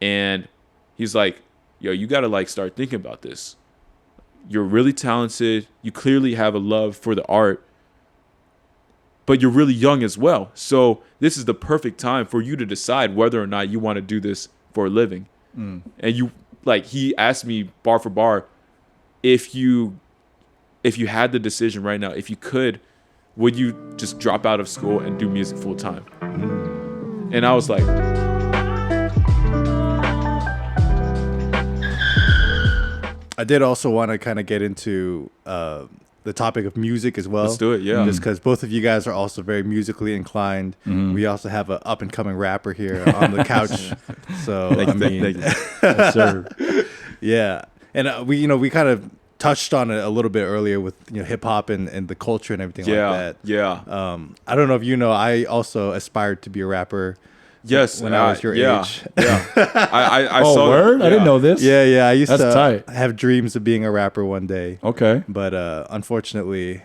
And he's like, yo, you got to like start thinking about this. You're really talented. You clearly have a love for the art, but you're really young as well. So this is the perfect time for you to decide whether or not you want to do this for a living. And he asked me bar for bar, if you had the decision right now, if you could, would you just drop out of school and do music full time? And I was like, I did also want to kind of get into the topic of music as well. Let's do it, yeah. Just because both of you guys are also very musically inclined. We also have an up and coming rapper here on the couch. So thank you. Yes, sir. Yeah, and we kind of touched on it a little bit earlier with hip hop and the culture and everything like that. Yeah. I don't know if I also aspired to be a rapper. Yes, when I was your age. Yeah. I Oh, saw word? Yeah. I didn't know this. Yeah. I used That's to tight. have dreams of being a rapper one day. Okay. But unfortunately,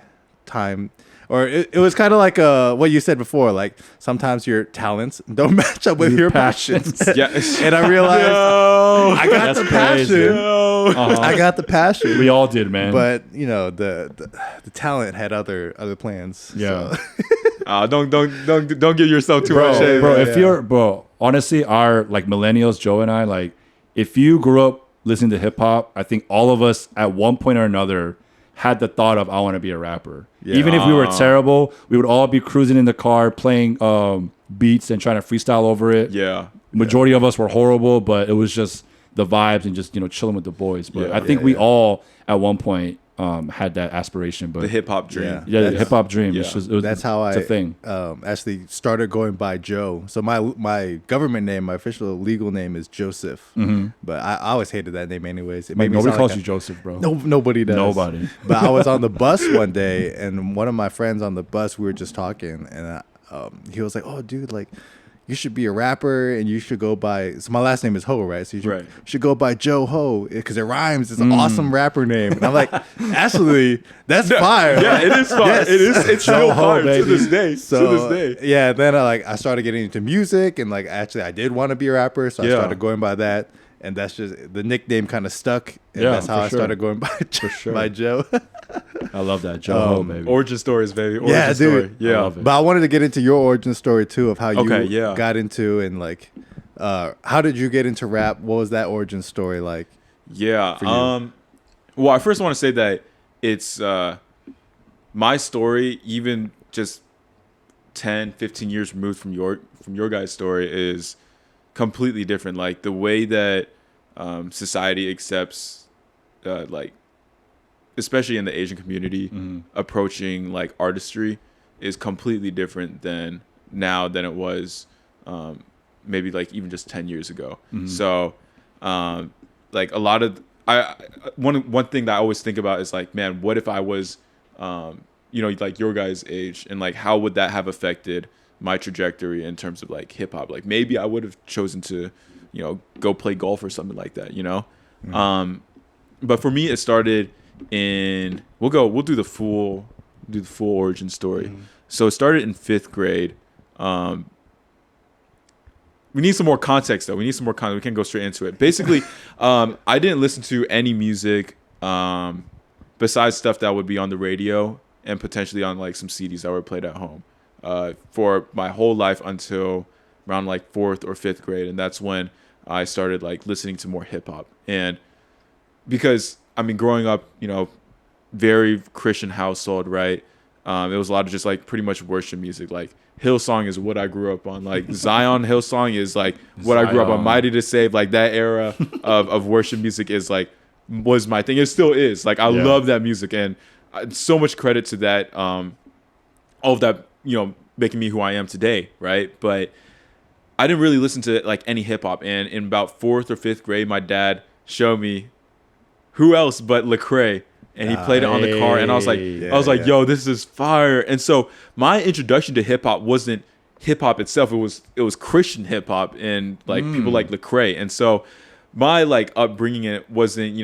it was kind of like what you said before. Like sometimes your talents don't match up with your passions. Yeah. And I realized I got the passion. I got the passion. We all did, man. But the talent had other plans. Yeah. So. Don't give yourself too much shade. Bro, if you're honestly, our like millennials, Joe and I, like if you grew up listening to hip hop, I think all of us at one point or another had the thought of I want to be a rapper. Yeah. Even if we were terrible, we would all be cruising in the car playing beats and trying to freestyle over it. Yeah. Majority of us were horrible, but it was just the vibes and just chilling with the boys. But I think we all at one point had that aspiration. But The hip hop dream. the hip hop dream. Yeah. That's how it's a thing. Actually started going by Joe. So my government name, my official legal name is Joseph. But I always hated that name anyways. It made me Nobody sound calls like you Joseph, bro. nobody does. Nobody. But I was on the bus one day, and one of my friends on the bus, we were just talking, and he was like, "Oh, dude, like." You should be a rapper, and you should go by. So my last name is Ho, right? So you should go by Joe Ho because it rhymes. It's an awesome rapper name. And I'm like, actually, that's fire. Yeah, it is fire. Yes. It's still fire to baby. this day. So, to this day. yeah. Then I started getting into music, and like actually, I did want to be a rapper, so I started going by that. And that's just the nickname kind of stuck. And that's how I started going by by Joe. I love that. Joe Ho, baby. Origin stories, baby. Yeah, Origin story. dude. Yeah. I love it. But I wanted to get into your origin story too of how you yeah. got into and like how did you get into rap? What was that origin story like? Yeah. for you? Well, I first want to say that it's my story, even just 10, 15 years removed from your guys' story, is completely different. Like the way that society accepts like especially in the Asian community, approaching like artistry is completely different than now than it was maybe like even just 10 years ago. So like a lot of one thing that I always think about is like, man, what if I was like your guys' age, and like how would that have affected my trajectory in terms of like hip hop? Like maybe I would have chosen to go play golf or something like that, but for me it started in we'll do the full origin story. So it started in 5th grade. We need some more context though. We can't go straight into it. Basically, I didn't listen to any music besides stuff that would be on the radio and potentially on like some CDs that were played at home for my whole life until around like 4th or 5th grade. And that's when I started like listening to more hip hop. And because I mean, growing up, very Christian household, right? It was a lot of just like pretty much worship music. Like Hillsong is what I grew up on. Like Zion Hillsong is like what I grew up on. Mighty to Save, like that era of worship music was my thing. It still is. Like I love that music, and so much credit to that. All of that, making me who I am today, right? But I didn't really listen to like any hip hop. And in about 4th or 5th grade, my dad showed me who else but Lecrae, and he played it on the car, and I was like, yo, this is fire. And so my introduction to hip hop wasn't hip hop itself; it was Christian hip hop and like people like Lecrae. And so my like upbringing it wasn't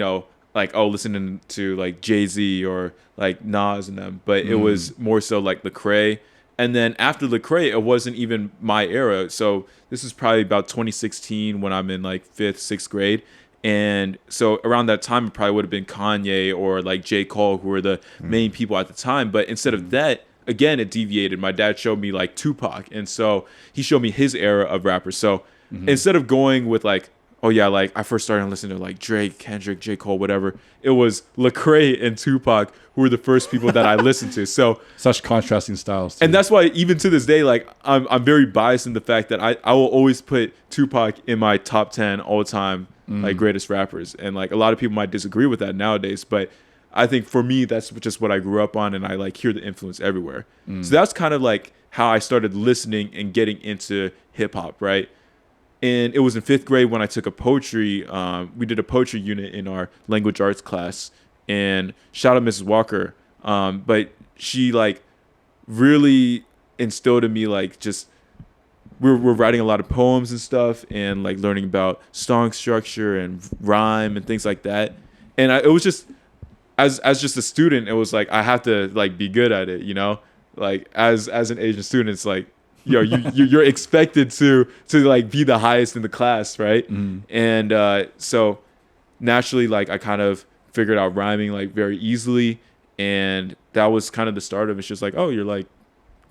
like listening to like Jay-Z or like Nas and them, but it was more so like Lecrae. And then after Lecrae, it wasn't even my era. So this is probably about 2016 when I'm in like 5th, 6th grade. And so around that time, it probably would have been Kanye or like J. Cole, who were the main people at the time. But instead of that, again, it deviated. My dad showed me like Tupac. And so he showed me his era of rappers. So instead of going with like, oh yeah, like I first started listening to like Drake, Kendrick, J. Cole, whatever, it was Lecrae and Tupac who were the first people that I listened to. So such contrasting styles. Too. And that's why even to this day, like I'm very biased in the fact that I will always put Tupac in my top 10 all time like greatest rappers. And like a lot of people might disagree with that nowadays, but I think for me that's just what I grew up on, and I like hear the influence everywhere. So that's kind of like how I started listening and getting into hip hop, right? And it was in 5th grade when I took a poetry. We did a poetry unit in our language arts class, and shout out Mrs. Walker. But she like really instilled in me like just we're writing a lot of poems and stuff, and like learning about song structure and rhyme and things like that. And it was just as just a student, it was like I have to like be good at it, you know. Like as an Asian student, it's like, yo, you're expected to like be the highest in the class, right? And so naturally, like I kind of figured out rhyming like very easily, and that was kind of the start of it. It's just like, oh, you're like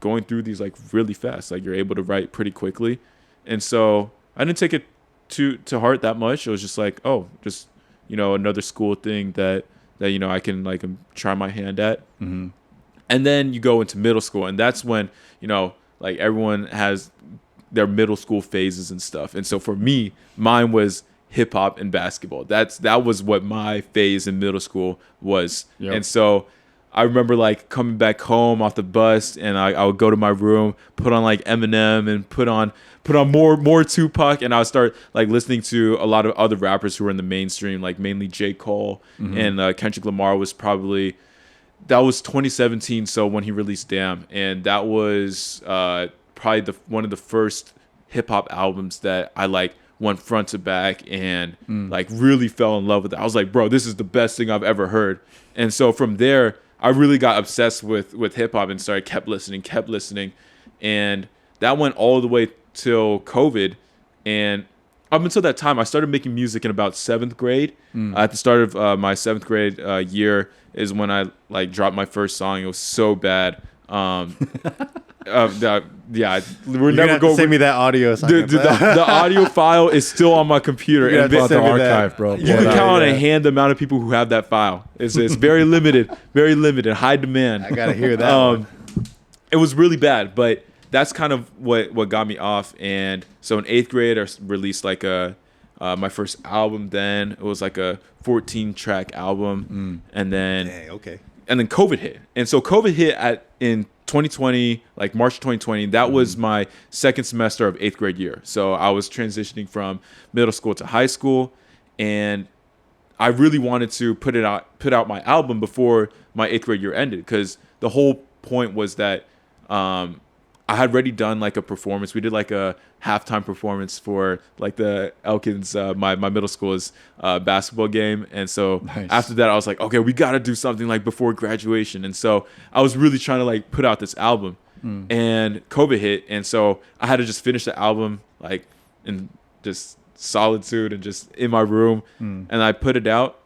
going through these like really fast, like you're able to write pretty quickly. And so I didn't take it to heart that much. It was just like, oh, just, you know, another school thing that you know I can like try my hand at. And then you go into middle school, and that's when, you know, like everyone has their middle school phases and stuff. And so for me, mine was hip hop and basketball. That was what my phase in middle school was. Yep. And so I remember like coming back home off the bus, and I would go to my room, put on like Eminem and put on more Tupac, and I would start like listening to a lot of other rappers who were in the mainstream, like mainly J. Cole and Kendrick Lamar was probably. That was 2017, so when he released Damn, and that was probably one of the first hip hop albums that I like went front to back and like really fell in love with it. I was like, bro, this is the best thing I've ever heard. And so from there, I really got obsessed with hip hop and kept listening, and that went all the way till COVID. And up until that time, I started making music in about 7th grade. At the start of my 7th grade year is when I like dropped my first song. It was so bad. Yeah, we're never going. Send me that audio. So the audio file is still on my computer. And the archive, bro. You can count on a hand the amount of people who have that file. It's very limited, high demand. I gotta hear that. It was really bad, but that's kind of what got me off. And so in 8th grade, I released like my first album. Then it was like a 14-track album, and then and then COVID hit. And so COVID hit in 2020, like March 2020. That was my second semester of 8th grade year. So I was transitioning from middle school to high school, and I really wanted to put out my album before my 8th grade year ended, because the whole point was that I had already done like a performance. We did like a halftime performance for like the Elkins, my middle school's basketball game. And so after that, I was like, okay, we got to do something like before graduation. And so I was really trying to like put out this album, and COVID hit. And so I had to just finish the album like in just solitude and just in my room. And I put it out,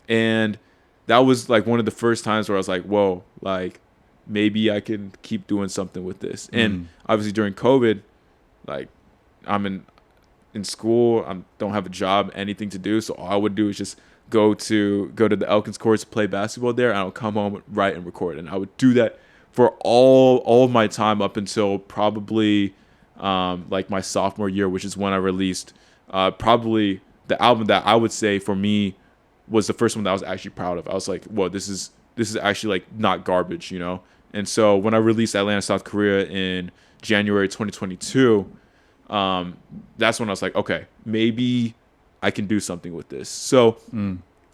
and that was like one of the first times where I was like, whoa, like, maybe I can keep doing something with this. And obviously during COVID, like I'm in school, I don't have a job, anything to do. So all I would do is just go to the Elkins courts, play basketball there, and I would come home, write and record. And I would do that for all of my time up until probably like my sophomore year, which is when I released probably the album that I would say for me was the first one that I was actually proud of. I was like, whoa, this is actually like not garbage, you know? And so when I released Atlanta, South Korea in January 2022, that's when I was like, okay, maybe I can do something with this. So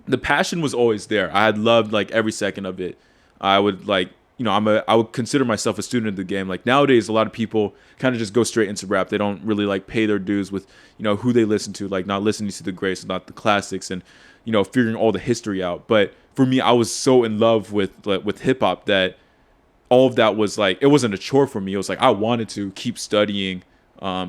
the passion was always there. I had loved like every second of it. I would like, you know, I would consider myself a student of the game. Like nowadays, a lot of people kind of just go straight into rap. They don't really like pay their dues with, you know, who they listen to, like not listening to the greats, not the classics, and, you know, figuring all the history out. But for me, I was so in love with hip hop that all of that was like, it wasn't a chore for me. It was like I wanted to keep studying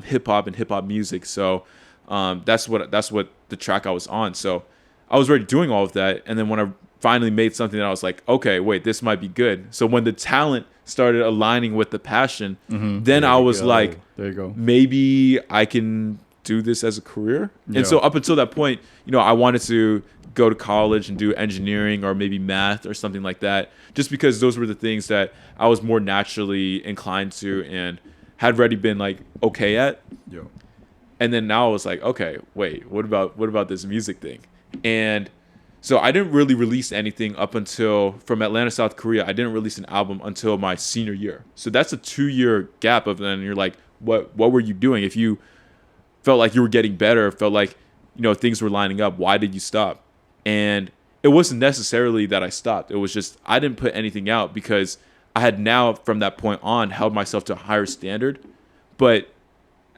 hip hop and hip hop music. So that's what the track I was on. So I was already doing all of that, and then when I finally made something that I was like, okay, wait, this might be good. So when the talent started aligning with the passion, then I was like, there you go. Maybe I can do this as a career. And so up until that point, I wanted to go to college and do engineering or maybe math or something like that, just because those were the things that I was more naturally inclined to and had already been like okay at. And then now I was like, okay, wait, what about this music thing? And so I didn't really release anything up until, from Atlanta, South Korea, I didn't release an album until my senior year. So that's a 2-year gap of then you're like, what were you doing? If you felt like you were getting better, felt like, things were lining up, why did you stop? And it wasn't necessarily that I stopped. It was just I didn't put anything out because I had now, from that point on, held myself to a higher standard. But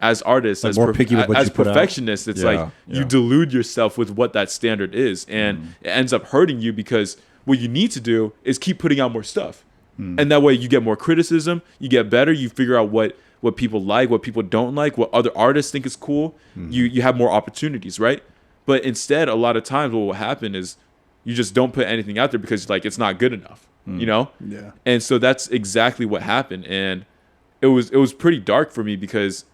as artists, as perfectionists, it's like you delude yourself with what that standard is, and it ends up hurting you because what you need to do is keep putting out more stuff, and that way you get more criticism, you get better, you figure out what people like, what people don't like, what other artists think is cool. You have more opportunities, right? But instead, a lot of times, what will happen is you just don't put anything out there because like it's not good enough, Yeah. And so that's exactly what happened, and it was pretty dark for me because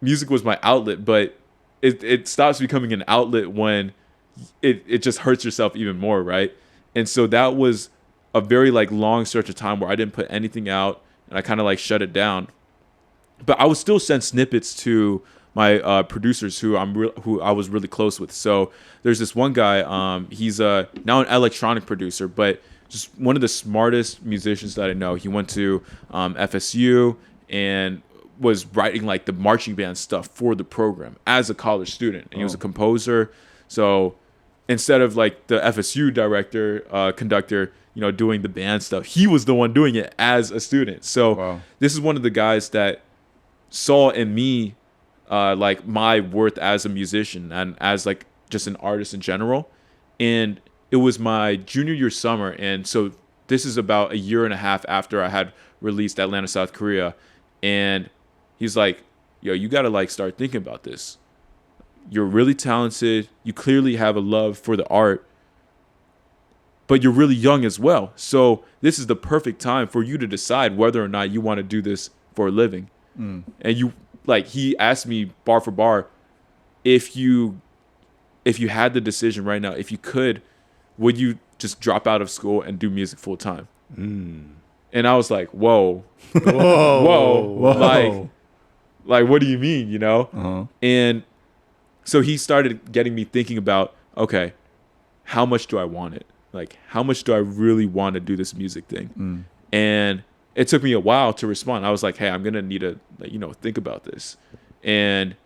music was my outlet, but it stops becoming an outlet when it just hurts yourself even more, right? And so that was a very like long stretch of time where I didn't put anything out, and I kind of like shut it down. But I would still send snippets to my producers who I was really close with. So there's this one guy, he's now an electronic producer, but just one of the smartest musicians that I know. He went to FSU and was writing like the marching band stuff for the program as a college student, and he was a composer. So instead of like the FSU conductor, doing the band stuff, he was the one doing it as a student. So this is one of the guys that saw in me like my worth as a musician and as like just an artist in general. And it was my junior year summer, and so this is about a year and a half after I had released Atlanta, South Korea, and he's like, yo, you got to like start thinking about this. You're really talented. You clearly have a love for the art, but you're really young as well. So this is the perfect time for you to decide whether or not you want to do this for a living. And he asked me bar for bar, if you had the decision right now, if you could, would you just drop out of school and do music full time? And I was like, whoa, like, what do you mean, And so he started getting me thinking about, okay, how much do I want it? Like, how much do I really want to do this music thing? And it took me a while to respond. I was like, hey, I'm going to need to, think about this. And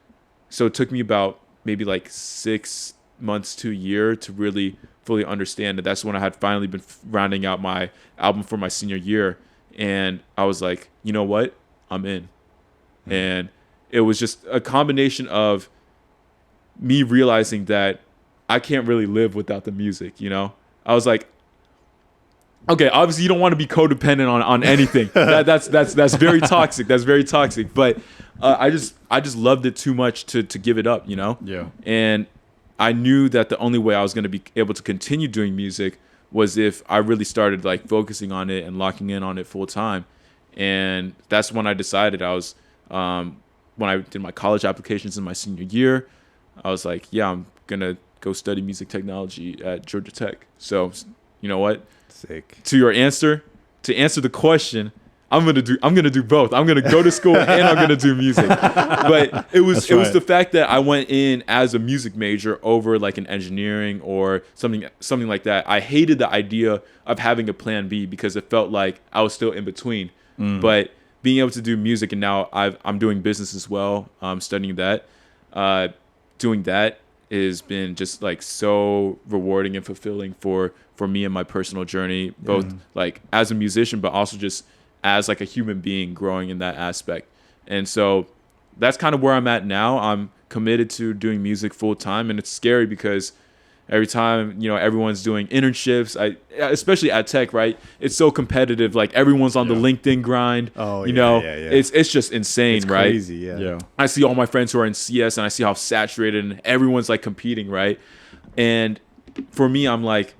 so it took me about maybe like 6 months to a year to really fully understand that. That's when I had finally been rounding out my album for my senior year. And I was like, you know what? I'm in. And it was just a combination of me realizing that I can't really live without the music, I was like, okay, obviously you don't want to be codependent on anything. That's very toxic. That's very toxic. But I just loved it too much to give it up, Yeah. And I knew that the only way I was going to be able to continue doing music was if I really started like focusing on it and locking in on it full time. And that's when I decided. I was when I did my college applications in my senior year, I was like, yeah, I'm gonna go study music technology at Georgia Tech. So you know what? Sick. To answer the question, I'm gonna do both. I'm gonna go to school and I'm gonna do music. But it was the fact that I went in as a music major over like an engineering or something like that. I hated the idea of having a plan B because it felt like I was still in between. But being able to do music, and now I'm doing business as well. I'm studying that. Doing that has been just like so rewarding and fulfilling for me and my personal journey, both like as a musician, but also just as like a human being growing in that aspect. And so that's kind of where I'm at now. I'm committed to doing music full time, and it's scary because Every time, everyone's doing internships, especially at tech, right? It's so competitive. Like everyone's on the LinkedIn grind. Oh, yeah. yeah. It's just insane, It's right? crazy, yeah. I see all my friends who are in CS and I see how saturated and everyone's like competing, right? And for me, I'm like,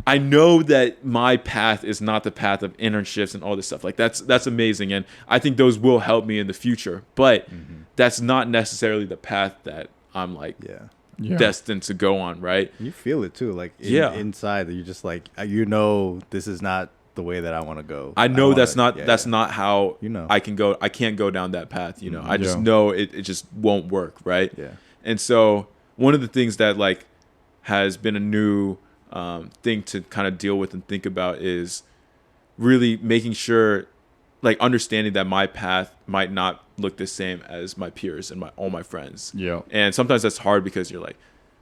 I know that my path is not the path of internships and all this stuff. Like that's amazing, and I think those will help me in the future. But that's not necessarily the path that I'm like destined to go on, right? You feel it too, like inside that you're just like this is not the way that I want to go. I know that's not how I can go. I can't go down that path. I just know it just won't work, right? Yeah. And so one of the things that like has been a new thing to kind of deal with and think about is really making sure, like understanding that my path might not look the same as my peers and all my friends. Yeah. And sometimes that's hard because you're like,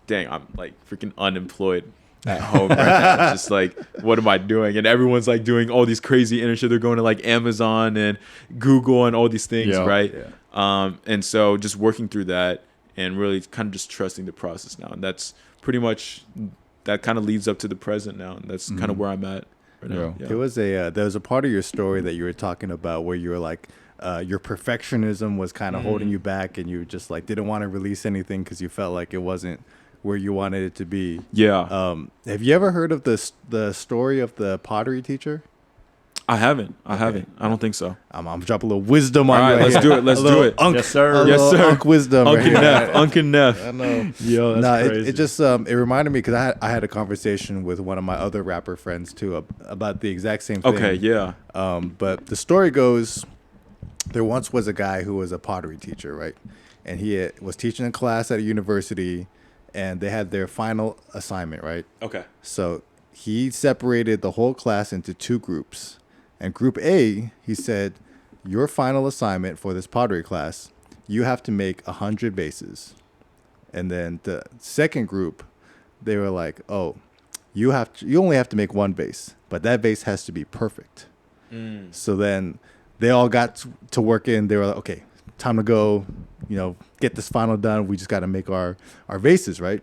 dang, I'm like freaking unemployed at home right now. It's just like, what am I doing? And everyone's like doing all these crazy internships. They're going to like Amazon and Google and all these things, right? Yeah. And so just working through that and really kind of just trusting the process now. And that's pretty much, that kind of leads up to the present now. And that's kind of where I'm at right now. Yeah. There was a part of your story that you were talking about where you were like, your perfectionism was kind of holding you back, and you just like didn't want to release anything because you felt like it wasn't where you wanted it to be. Yeah. Have you ever heard of the story of the pottery teacher? I haven't. I don't think so. I'm dropping a little wisdom on you. All right, let's do it. Let's do it. Yes, sir. Yes, sir. Unk wisdom. Uncle Neff. Uncle Neff. I know. Yo, that's crazy. It just it reminded me because I had a conversation with one of my other rapper friends too about the exact same thing. Okay, yeah. But the story goes, there once was a guy who was a pottery teacher, right? And he was teaching a class at a university, and they had their final assignment, right? Okay. So he separated the whole class into two groups. And group A, he said, your final assignment for this pottery class, you have to make 100 vases. And then the second group, they were like, oh, you only have to make one vase, but that vase has to be perfect. So then they all got to work in. They were like, okay, time to go, get this final done. We just got to make our vases, right?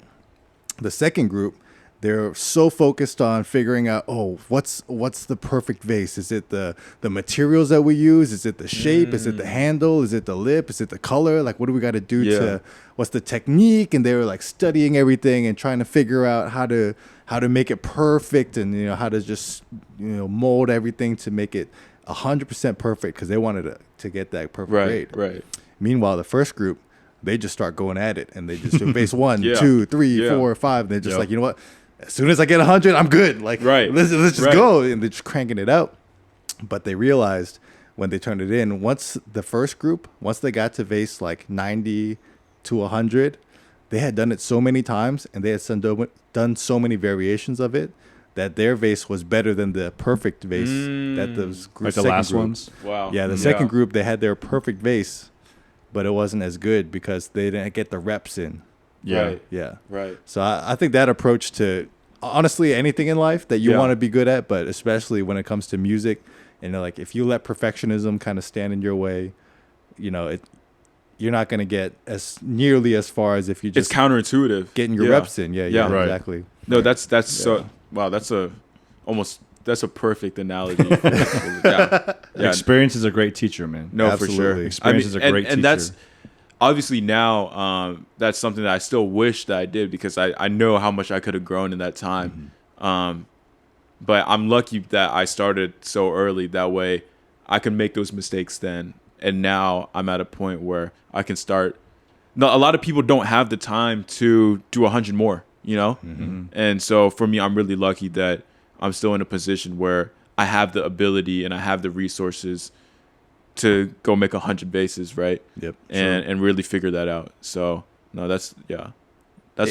The second group, they're so focused on figuring out, what's the perfect vase? Is it the materials that we use? Is it the shape? Is it the handle? Is it the lip? Is it the color? Like, what do we got to do to, what's the technique? And they were like studying everything and trying to figure out how to make it perfect, and how to just mold everything to make it 100% perfect, because they wanted to get that perfect grade. Right. Meanwhile, the first group, they just start going at it, and they just do vase 1, 2, 3, 4, 5. And they're just like, you know what? As soon as I get 100, I'm good. Like, let's just go. And they're just cranking it out. But they realized when they turned it in, once they got to vase like 90 to 100, they had done it so many times, and they had done so many variations of it, that their vase was better than the perfect vase that those group, like the last ones. Wow. Yeah, the second group, they had their perfect vase, but it wasn't as good because they didn't get the reps in. Yeah. Right. Yeah. Right. So I think that approach to honestly anything in life that you want to be good at, but especially when it comes to music, like if you let perfectionism kind of stand in your way, you're not going to get nearly as far as if you just it's counterintuitive getting your reps in. Yeah. Right. Exactly. No, that's so wow. That's a perfect analogy. Experience is a great teacher, man. No, Absolutely. for sure. Experience is a great teacher. And that's obviously now that's something that I still wish that I did, because I know how much I could have grown in that time. But I'm lucky that I started so early. That way I can make those mistakes then. And now I'm at a point where I can start. No, a lot of people don't have the time to do 100 more, And so for me, I'm really lucky that I'm still in a position where I have the ability and I have the resources to go make 100 bases, right? Yep. And really figure that out. So no, that's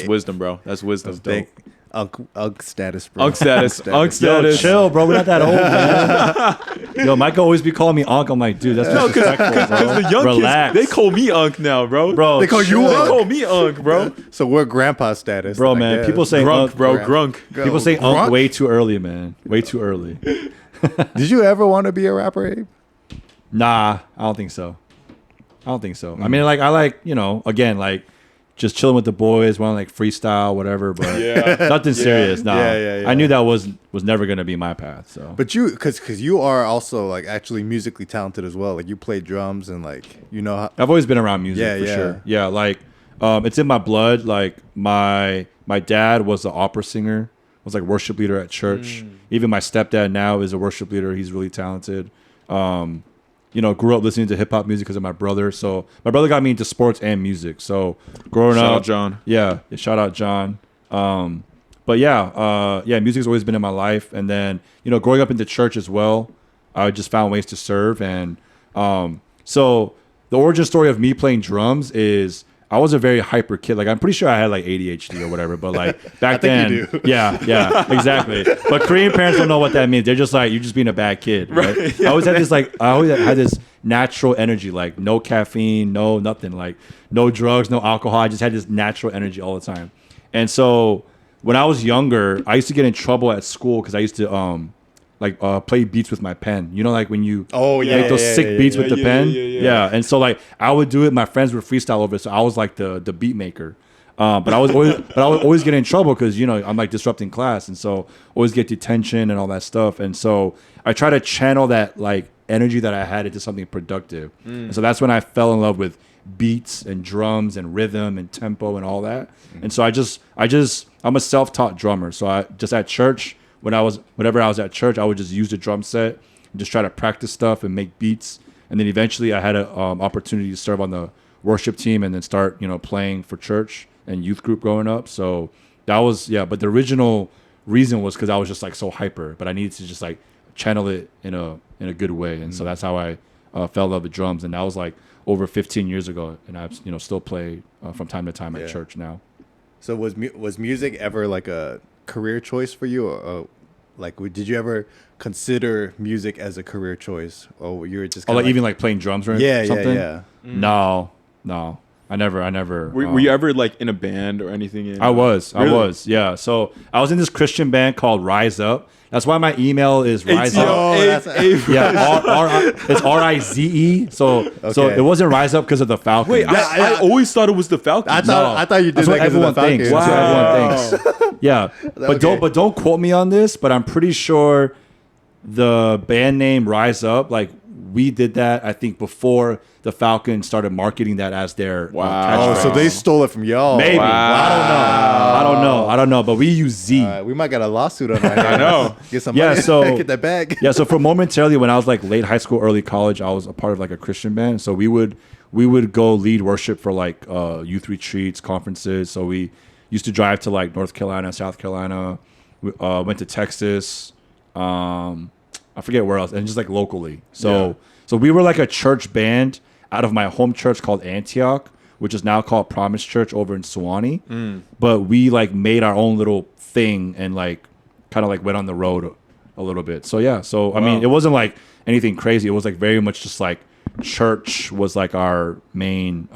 wisdom, bro. That's wisdom. Unk status, bro. Unk status. Yo, chill, bro. We're not that old, man. Yo, Micah always be calling me Unk. I'm like, dude, that's disrespectful, bro. Because the young Relax. kids, they call me Unk now, bro. They call you They Unk? call me Unk, bro. So we're grandpa status, bro, man. People say Grunk, Unk, bro. Grunk. People say Grunk? Unk way too early, man. Way too early. Did you ever want to be a rapper, Abe? Nah, I don't think so. I mean, like, I like, again, like, just chilling with the boys, want to like freestyle, whatever. But nothing serious. No, Yeah. I knew that was never gonna be my path. So, But because you are also like actually musically talented as well. Like you play drums and like how. I've always been around music for Yeah. sure. Yeah, like it's in my blood. Like my dad was an opera singer, was like worship leader at church. Even my stepdad now is a worship leader. He's really talented. Grew up listening to hip hop music because of my brother. So my brother got me into sports and music. So growing Shout up, out John. Yeah, shout out John. But music's always been in my life. And then growing up into church as well, I just found ways to serve. And so the origin story of me playing drums is I was a very hyper kid. Like I'm pretty sure I had like ADHD or whatever, but like back then, you do. yeah, exactly. But Korean parents don't know what that means. They're just like, you're just being a bad kid, right? I always had this natural energy, like no caffeine, no nothing, like no drugs, no alcohol. I just had this natural energy all the time. And so when I was younger, I used to get in trouble at school because I used to play beats with my pen. Like when you make those sick beats with the pen. Yeah. And so like I would do it. My friends would freestyle over it. So I was like the beat maker. But I was always getting in trouble because I'm like disrupting class, and so always get detention and all that stuff. And so I try to channel that like energy that I had into something productive. And so that's when I fell in love with beats and drums and rhythm and tempo and all that. And so I'm a self-taught drummer. So I just at church. Whenever I was at church, I would just use the drum set and just try to practice stuff and make beats. And then eventually I had an opportunity to serve on the worship team and then start, playing for church and youth group growing up. So that was, but the original reason was because I was just like so hyper, but I needed to just like channel it in a good way. And so that's how I fell in love with drums. And that was like over 15 years ago. And I, still play from time to time at church now. So was music ever like a career choice for you, or did you ever consider music as a career choice, or you were just even like playing drums or something? Yeah. No, I never. Were you ever like in a band or anything? I was, Really? So I was in this Christian band called Rise Up. That's why my email is Rise Up. It's RIZE. So it wasn't Rise Up because of the Falcons. Wait, I always thought it was the Falcons. I thought you did That's that what everyone thinks. Wow. That's what everyone thinks. Yeah, but don't quote me on this. But I'm pretty sure the band name Rise Up, like we did that, I think, before the Falcons started marketing that as their catchphrase. So they stole it from y'all. Maybe. Wow. I don't know. But we use Z. We might get a lawsuit on that. I know. Get some money. Get that bag. Yeah. So for momentarily, when I was like late high school, early college, I was a part of like a Christian band. So we would go lead worship for like youth retreats, conferences. So we used to drive to like North Carolina, South Carolina. We went to Texas. I forget where else, and just like locally. So we were like a church band out of my home church called Antioch, which is now called Promise Church over in Sewanee. But we like made our own little thing and like kind of like went on the road a little bit. So yeah. So I mean, it wasn't like anything crazy. It was like very much just like church was like our main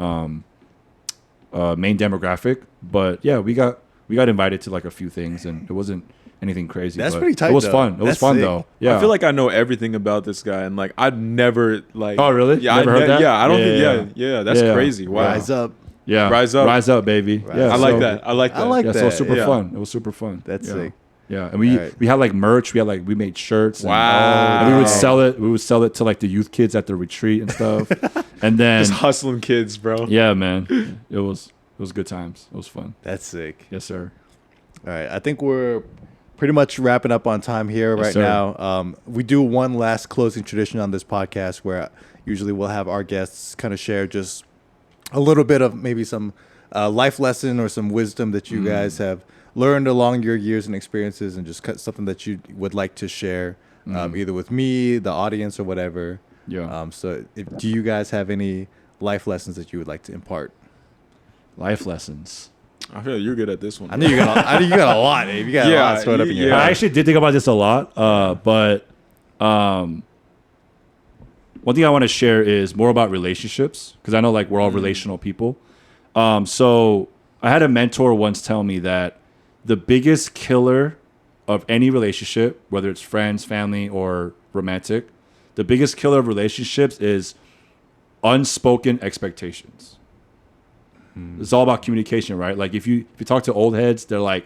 demographic. But yeah, we got invited to like a few things, and it wasn't anything crazy. That's pretty tight. It was though. fun. It was fun sick. though. Yeah. I feel like I know everything about this guy, and like I'd never like. Oh really? Yeah, Never heard that? Yeah, I don't think. Yeah, that's Yeah. crazy. Wow. Rise up. Yeah. Rise up, baby. Rise Yeah. up. I like that. I like that. I like Yeah, that. so it was super Yeah. fun. It was super fun. That's yeah. sick. Yeah, and we Right. we had like merch. We made shirts. And, Wow. and we would sell it. We would sell it to like the youth kids at the retreat and stuff. And then Just hustling kids, bro. yeah, man, it was good times. It was fun. That's sick. Yes, sir. All right. I think we're pretty much wrapping up on time here right sir. now. We do one last closing tradition on this podcast where usually we'll have our guests kind of share just a little bit of maybe some life lesson or some wisdom that you guys have learned along your years and experiences, and just something that you would like to share either with me, the audience, or whatever. Yeah. So do you guys have any life lessons that you would like to impart? Life lessons. I feel like you're good at this one. I know you got a lot, Abe. You got a lot stored up in your Yeah. head. I actually did think about this a lot, but one thing I want to share is more about relationships, because I know like we're all relational people. So I had a mentor once tell me that the biggest killer of any relationship, whether it's friends, family, or romantic, the biggest killer of relationships is unspoken expectations. It's all about communication, right? Like if you talk to old heads, they're like,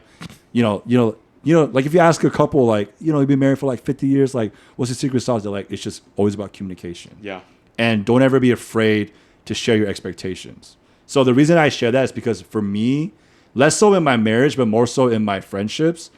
like if you ask a couple, like, you've been married for like 50 years, like, what's the secret sauce? They're like, it's just always about communication. Yeah. And don't ever be afraid to share your expectations. So the reason I share that is because for me, less so in my marriage, but more so in my friendships,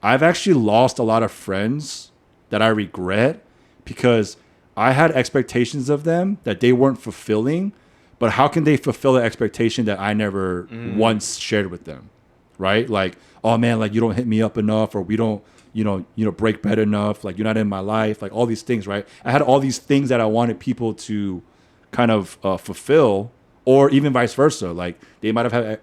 I've actually lost a lot of friends that I regret because I had expectations of them that they weren't fulfilling. But how can they fulfill the expectation that I never once shared with them, right? Like, oh man, like you don't hit me up enough, or we don't, break bread enough. Like you're not in my life, like all these things, right? I had all these things that I wanted people to kind of fulfill, or even vice versa. Like they might have had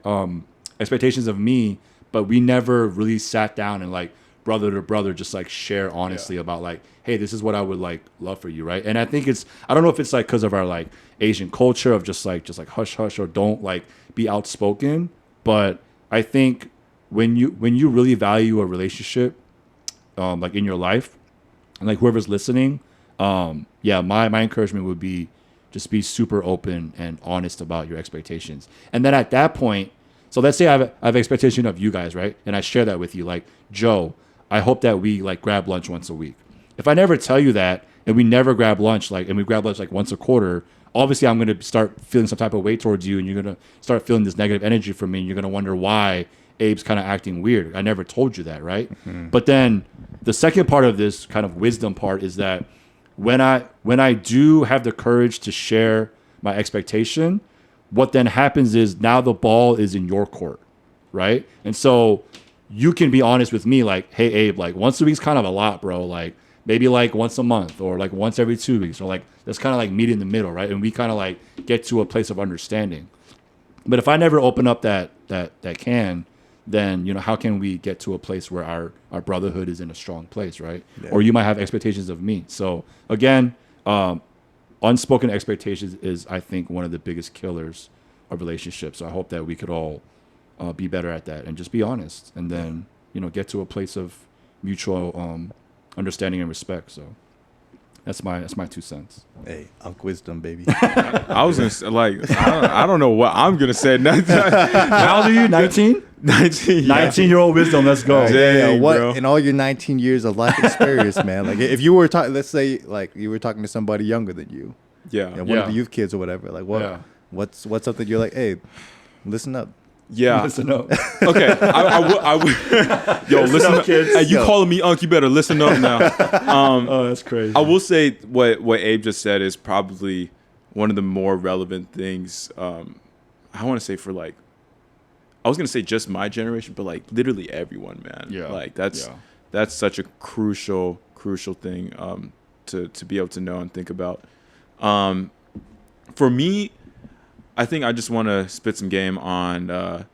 expectations of me, but we never really sat down and like brother to brother just like share honestly about like, hey, this is what I would like love for you, right? And I think I don't know if it's like because of our like Asian culture of just like hush hush or don't like be outspoken, but I think when you really value a relationship, like in your life, and like whoever's listening, my encouragement would be just be super open and honest about your expectations. And then at that point, so let's say I have expectation of you guys, right? And I share that with you, like, Joe, I hope that we like grab lunch once a week. If I never tell you that and we never grab lunch, and we grab lunch like once a quarter, obviously I'm going to start feeling some type of way towards you, and you're going to start feeling this negative energy from me, and you're going to wonder why Abe's kind of acting weird. I never told you that, right? Mm-hmm. But then the second part of this kind of wisdom part is that when I do have the courage to share my expectation, what then happens is now the ball is in your court, right? And so you can be honest with me, like, hey, Abe, like once a week's kind of a lot, bro. Like maybe like once a month or like once every 2 weeks, or like let's kind of like meet in the middle, right? And we kind of like get to a place of understanding. But if I never open up that can, then how can we get to a place where our brotherhood is in a strong place, right? Yeah. Or you might have expectations of me. So again, unspoken expectations is, I think, one of the biggest killers of relationships. So I hope that we could all be better at that and just be honest, and then get to a place of mutual understanding and respect. So that's my 2 cents. Hey, Unc Wisdom, baby. I was gonna say, like, I don't know what I'm gonna say. How old are you? 19? 19. 19-year-old wisdom. Let's go. Dang, what bro. in all your 19 years of life experience, man? Like, if you were talking, let's say, like you were talking to somebody younger than you, one of the youth kids or whatever. Like, what's something you're like, hey, listen up. Yeah. Listen up. Okay. I would. Yo, listen up, kids. Hey, you calling me Unc? You better listen up now. Oh, that's crazy. I will say what Abe just said is probably one of the more relevant things. I want to say for like, I was gonna say just my generation, but like literally everyone, man. Yeah. Like that's such a crucial thing to be able to know and think about. For me, I think I just want to spit some game on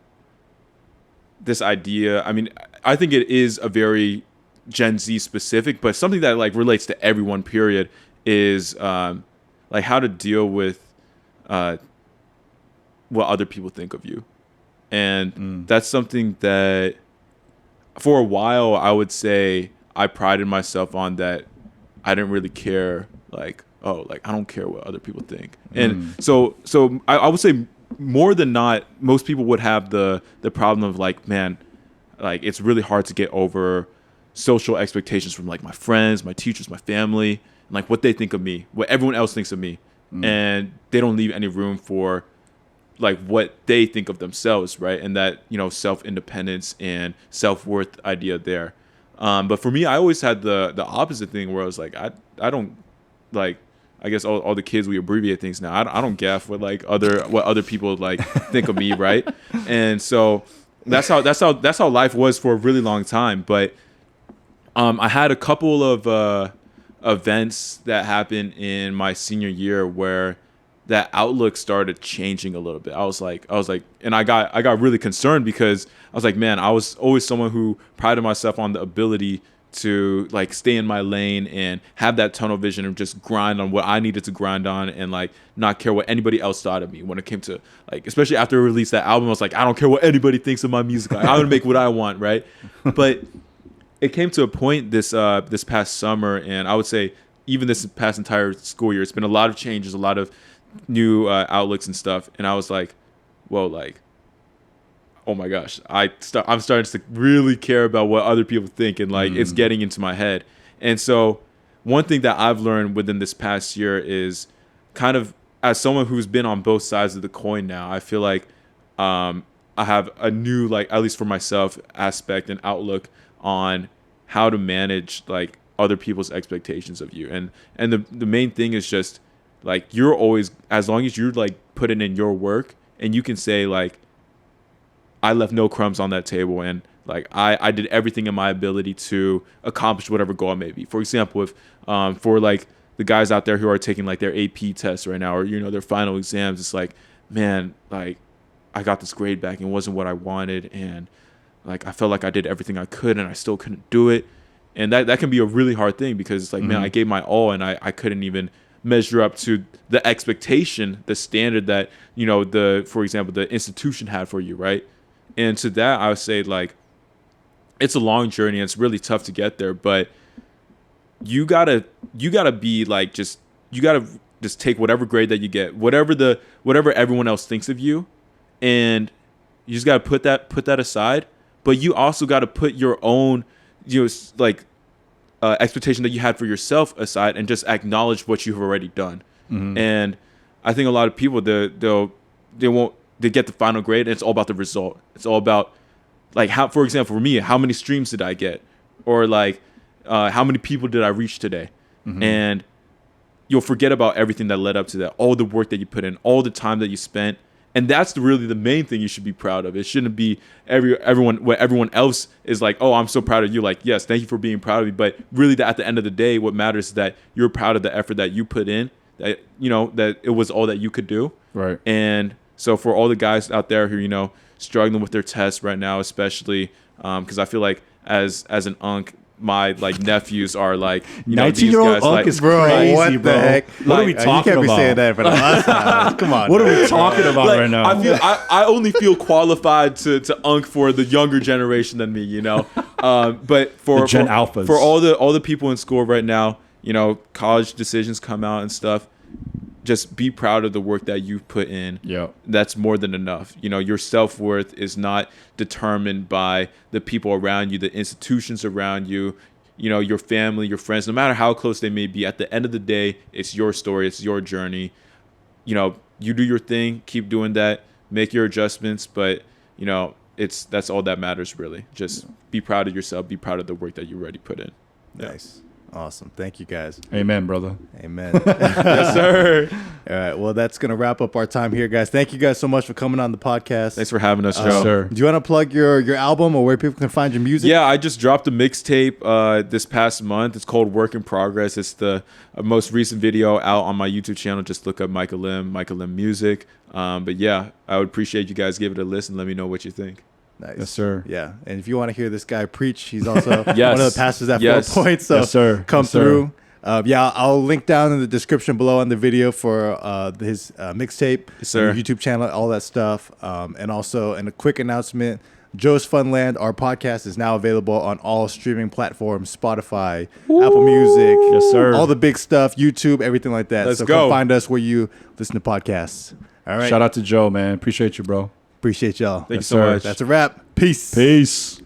this idea. I mean, I think it is a very Gen Z specific, but something that like relates to everyone, period, is like how to deal with what other people think of you. And that's something that for a while I would say I prided myself on, that I didn't really care, like, oh, like I don't care what other people think. And so I would say more than not, most people would have the problem of like, man, like it's really hard to get over social expectations from like my friends, my teachers, my family, and like what they think of me, what everyone else thinks of me. And they don't leave any room for like what they think of themselves, right? And that, self-independence and self-worth idea there. But for me, I always had the opposite thing where I was like, I don't like, I guess all the kids, we abbreviate things now. I don't gaff what other people like think of me, right? And so that's how life was for a really long time. But I had a couple of events that happened in my senior year where that outlook started changing a little bit. I was like, and I got really concerned because I was like, man, I was always someone who prided myself on the ability to like stay in my lane and have that tunnel vision and just grind on what I needed to grind on, and like not care what anybody else thought of me when it came to like, especially after I released that album, I was like, I don't care what anybody thinks of my music. Like, I'm gonna make what I want, right? But it came to a point this past summer, and I would say even this past entire school year, it's been a lot of changes, a lot of new outlooks and stuff. And I was like, well, like, oh my gosh, I'm starting to really care about what other people think, and like it's getting into my head. And so one thing that I've learned within this past year is kind of, as someone who's been on both sides of the coin now, I feel like I have a new, like, at least for myself, aspect and outlook on how to manage like other people's expectations of you. And the main thing is just like, you're always, as long as you're like putting in your work and you can say like, I left no crumbs on that table, and like I did everything in my ability to accomplish whatever goal it may be. For example, if for like the guys out there who are taking like their AP tests right now, or their final exams, it's like, man, like I got this grade back and it wasn't what I wanted, and like I felt like I did everything I could and I still couldn't do it. And that can be a really hard thing, because it's like, man, I gave my all and I couldn't even measure up to the expectation, the standard that, for example, the institution had for you, right? And to that, I would say, like, it's a long journey and it's really tough to get there, but you gotta be like, you gotta just take whatever grade that you get, whatever everyone else thinks of you, and you just gotta put that aside. But you also gotta put your own, expectation that you had for yourself aside, and just acknowledge what you've already done. And I think a lot of people, they get the final grade and it's all about the result. It's all about, like, how, for example, for me, how many streams did I get, or like how many people did I reach today? And you'll forget about everything that led up to that, all the work that you put in, all the time that you spent. And that's really the main thing you should be proud of. It shouldn't be everyone else is like, oh, I'm so proud of you. Like, yes, thank you for being proud of me. But really, at the end of the day, what matters is that you're proud of the effort that you put in, that, that it was all that you could do. Right. And so for all the guys out there who, struggling with their tests right now, especially because I feel like as an unk, my like nephews are like, 19-year-old unk like, is crazy, what bro. the heck? What are we talking you can't about? be saying that for the last time. Come on. What are we talking about like, right now? I only feel qualified to unk for the younger generation than me, But for the Gen Alphas, for all the people in school right now, college decisions come out and stuff. Just be proud of the work that you've put in. Yeah. That's more than enough. Your self-worth is not determined by the people around you, the institutions around you, your family, your friends, no matter how close they may be. At the end of the day, it's your story, it's your journey. You do your thing, keep doing that, make your adjustments, but that's all that matters, really. Just be proud of yourself, be proud of the work that you already put in. Yeah. Nice. Awesome. Thank you, guys. Amen, brother. Amen. Yes, sir. All right. Well, that's going to wrap up our time here, guys. Thank you guys so much for coming on the podcast. Thanks for having us, Joe. Yes, sir. Do you want to plug your album or where people can find your music? Yeah, I just dropped a mixtape this past month. It's called Work in Progress. It's the most recent video out on my YouTube channel. Just look up Micah Lim Music. But yeah, I would appreciate you guys give it a listen. Let me know what you think. Nice. Yes, sir. Yeah. And if you want to hear this guy preach, he's also Yes. one of the pastors at Yes. 4 Points. So Yes, sir. come Yes, sir. through. I'll link down in the description below on the video for his mixtape, Yes, sir. and YouTube channel, all that stuff. And also, and a quick announcement, Joe's Funland, our podcast, is now available on all streaming platforms, Spotify, Apple Music, Yes, sir. all the big stuff, YouTube, everything like that. Let's so go. come find us where you listen to podcasts. All right. Shout out to Joe, man. Appreciate you, bro. Appreciate y'all. Thank you Yes, so sir. much. That's a wrap. Peace. Peace.